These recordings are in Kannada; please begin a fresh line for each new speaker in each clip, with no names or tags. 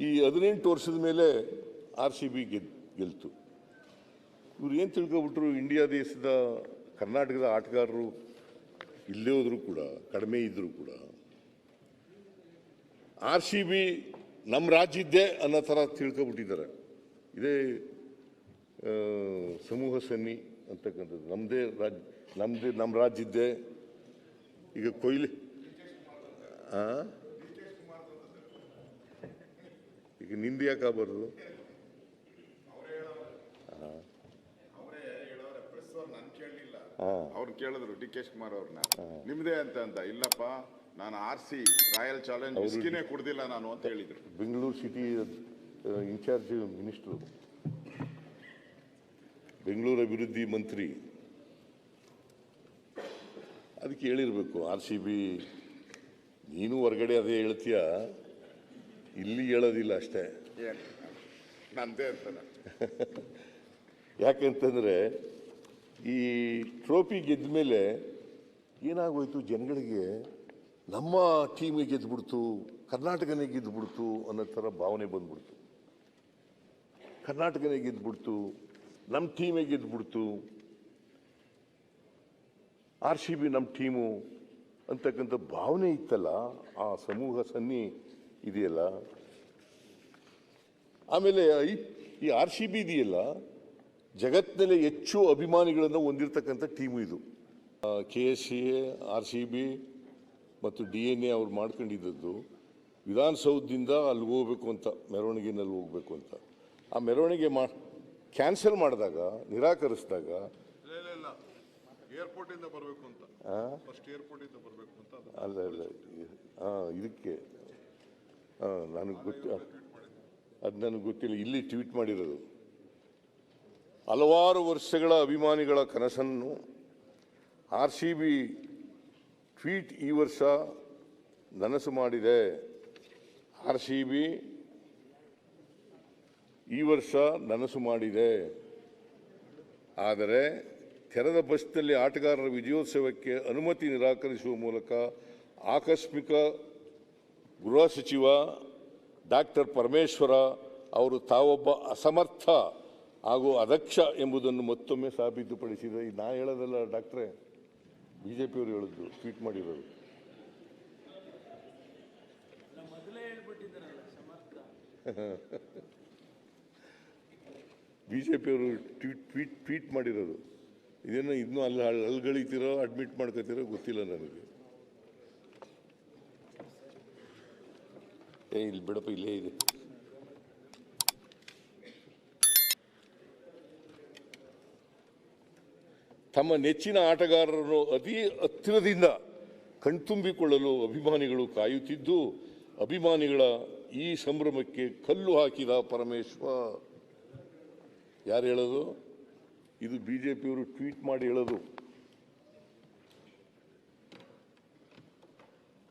ಈ 18 ವರ್ಷದ ಮೇಲೆ RCB ಗೆಲ್ತು. ಇವ್ರು ಏನು ತಿಳ್ಕೊಬಿಟ್ರು, ಇಂಡಿಯಾ ದೇಶದ ಕರ್ನಾಟಕದ ಆಟಗಾರರು ಇಲ್ಲೇ ಹೋದ್ರು ಕೂಡ, ಕಡಿಮೆ ಇದ್ದರೂ ಕೂಡ RCB ನಮ್ಮ ರಾಜ್ಯದ್ದೇ ಅನ್ನೋ ಥರ ತಿಳ್ಕೊಬಿಟ್ಟಿದ್ದಾರೆ. ಇದೇ ಸಮೂಹ ಸನ್ನಿ ಅಂತಕ್ಕಂಥದ್ದು ನಮ್ಮ ರಾಜ್ಯದ್ದೇ. ಈಗ ಕೊಹ್ಲಿ ಈಗ ನಿಂದು ಯಾಕೆ ಆಗಬಾರ್ದು?
ಅವ್ರು ಕೇಳಿದ್ರು DK ಶಿವಕುಮಾರ್ ಅವ್ರನ್ನ, ನಿಮ್ದೇ ಅಂತ ಇಲ್ಲಪ್ಪ, ನಾನು RC ರಾಯಲ್ ಚಾಲೆಂಜ್ ವಿಸ್ಕಿನೇ ಕುಡ್ದಿಲ್ಲ ನಾನು ಅಂತ ಹೇಳಿದ್ರು.
Bengaluru city in charge minister, Bengaluru ಅಭಿವೃದ್ಧಿ ಮಂತ್ರಿ, ಅದಕ್ಕೆ ಹೇಳಿರ್ಬೇಕು RCB ನೀನು ಹೊರಗಡೆ ಅದೇ ಹೇಳ್ತೀಯ, ಇಲ್ಲಿ ಹೇಳೋದಿಲ್ಲ ಅಷ್ಟೇ.
ನಂದೇ ಅಂತಾನೆ.
ಯಾಕಂತಂದ್ರೆ ಈ ಟ್ರೋಫಿ ಗೆದ್ದ ಮೇಲೆ ಏನಾಗೋಯ್ತು, ಜನಗಳಿಗೆ ನಮ್ಮ ಟೀಮಿಗೆ ಗೆದ್ದುಬಿಡ್ತು, ಕರ್ನಾಟಕನೇ ಗೆದ್ದುಬಿಡ್ತು ಅನ್ನೋ ಥರ ಭಾವನೆ ಬಂದ್ಬಿಡ್ತು. ಕರ್ನಾಟಕನೇ ಗೆದ್ದುಬಿಡ್ತು, ನಮ್ಮ ಟೀಮೇ ಗೆದ್ದುಬಿಡ್ತು, RCB ನಮ್ಮ ಟೀಮು ಅಂತಕ್ಕಂಥ ಭಾವನೆ ಇತ್ತಲ್ಲ, ಆ ಸಮೂಹ ಸನ್ನಿ ಇದೆಯಲ್ಲ. ಆಮೇಲೆ ಈ RCB ಇದೆಯಲ್ಲ, ಜಗತ್ತಿನಲ್ಲಿ ಹೆಚ್ಚು ಅಭಿಮಾನಿಗಳನ್ನು ಹೊಂದಿರತಕ್ಕಂಥ ಟೀಮು ಇದು. KSCA, RCB ಮತ್ತು DNA ಅವ್ರು ಮಾಡ್ಕೊಂಡಿದ್ದದ್ದು ವಿಧಾನಸೌಧದಿಂದ ಅಲ್ಲಿಗೆ ಹೋಗ್ಬೇಕು ಅಂತ, ಮೆರವಣಿಗೆನಲ್ಲಿ ಹೋಗ್ಬೇಕು ಅಂತ. ಆ ಮೆರವಣಿಗೆ ಕ್ಯಾನ್ಸಲ್ ಮಾಡಿದಾಗ, ನಿರಾಕರಿಸಿದಾಗ
ಏರ್ಪೋರ್ಟ್ ಇಂದ ಬರಬೇಕು ಅಂತ, ಫಸ್ಟ್ ಏರ್ಪೋರ್ಟ್ ಇಂದ ಬರಬೇಕು ಅಂತ,
ಅಲ್ಲ ಇದಕ್ಕೆ ನನಗೆ ಗೊತ್ತಿಲ್ಲ, ಇಲ್ಲಿ ಟ್ವೀಟ್ ಮಾಡಿರೋದು. ಹಲವಾರು ವರ್ಷಗಳ ಅಭಿಮಾನಿಗಳ ಕನಸನ್ನು RCB ಟ್ವೀಟ್ ಈ ವರ್ಷ ನನಸು ಮಾಡಿದೆ. RCB ಈ ವರ್ಷ ನನಸು ಮಾಡಿದೆ. ಆದರೆ ತೆರೆದ ಬಸ್ನಲ್ಲಿ ಆಟಗಾರರ ವಿಜಯೋತ್ಸವಕ್ಕೆ ಅನುಮತಿ ನಿರಾಕರಿಸುವ ಮೂಲಕ ಆಕಸ್ಮಿಕ ಗೃಹ ಸಚಿವ ಡಾಕ್ಟರ್ ಪರಮೇಶ್ವರ ಅವರು ತಾವೊಬ್ಬ ಅಸಮರ್ಥ ಹಾಗೂ ಅದಕ್ಷ ಎಂಬುದನ್ನು ಮತ್ತೊಮ್ಮೆ ಸಾಬೀತುಪಡಿಸಿದೆ. ನಾ ಹೇಳೋದಲ್ಲ ಡಾಕ್ಟ್ರೇ, ಬಿಜೆಪಿಯವರು ಹೇಳಿದ್ದು, ಟ್ವೀಟ್ ಮಾಡಿರೋದು. ಬಿಜೆಪಿಯವರು ಟ್ವೀಟ್ ಮಾಡಿರೋದು. ಇದೇನೋ ಇನ್ನೂ ಅಲ್ಗಳಿತೀರೋ ಅಡ್ಮಿಟ್ ಮಾಡ್ಕೋತಿರೋ ಗೊತ್ತಿಲ್ಲ ನನಗೆ. ಇಲ್ಲಿ ಬಿಡಪ್ಪ, ಇಲ್ಲೇ ಇದೆ. ತಮ್ಮ ನೆಚ್ಚಿನ ಆಟಗಾರರನ್ನು ಅತಿ ಹತ್ತಿರದಿಂದ ಕಣ್ತುಂಬಿಕೊಳ್ಳಲು ಅಭಿಮಾನಿಗಳು ಕಾಯುತ್ತಿದ್ದು, ಅಭಿಮಾನಿಗಳ ಈ ಸಂಭ್ರಮಕ್ಕೆ ಕಲ್ಲು ಹಾಕಿದ ಪರಮೇಶ್ವರ್. ಯಾರು ಹೇಳೋದು? ಇದು ಬಿಜೆಪಿಯವರು ಟ್ವೀಟ್ ಮಾಡಿ ಹೇಳೋದು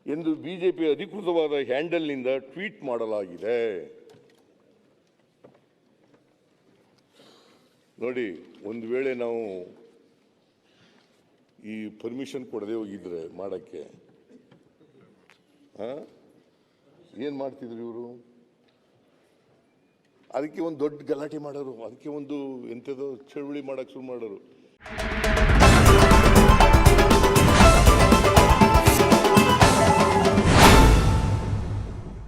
ಎಂದು ಬಿಜೆಪಿ ಅಧಿಕೃತವಾದ ಹ್ಯಾಂಡಲ್ನಿಂದ ಟ್ವೀಟ್ ಮಾಡಲಾಗಿದೆ. ನೋಡಿ, ಒಂದು ವೇಳೆ ನಾವು ಈ ಪರ್ಮಿಷನ್ ಕೊಡದೆ ಹೋಗಿದ್ರೆ ಮಾಡಕ್ಕೆ, ಏನು ಮಾಡ್ತಿದ್ರು ಇವರು? ಅದಕ್ಕೆ ಒಂದು ದೊಡ್ಡ ಗಲಾಟೆ ಮಾಡೋರು, ಅದಕ್ಕೆ ಒಂದು ಎಂಥದೋ ಚಳುವಳಿ ಮಾಡಕ್ಕೆ ಶುರು ಮಾಡೋರು.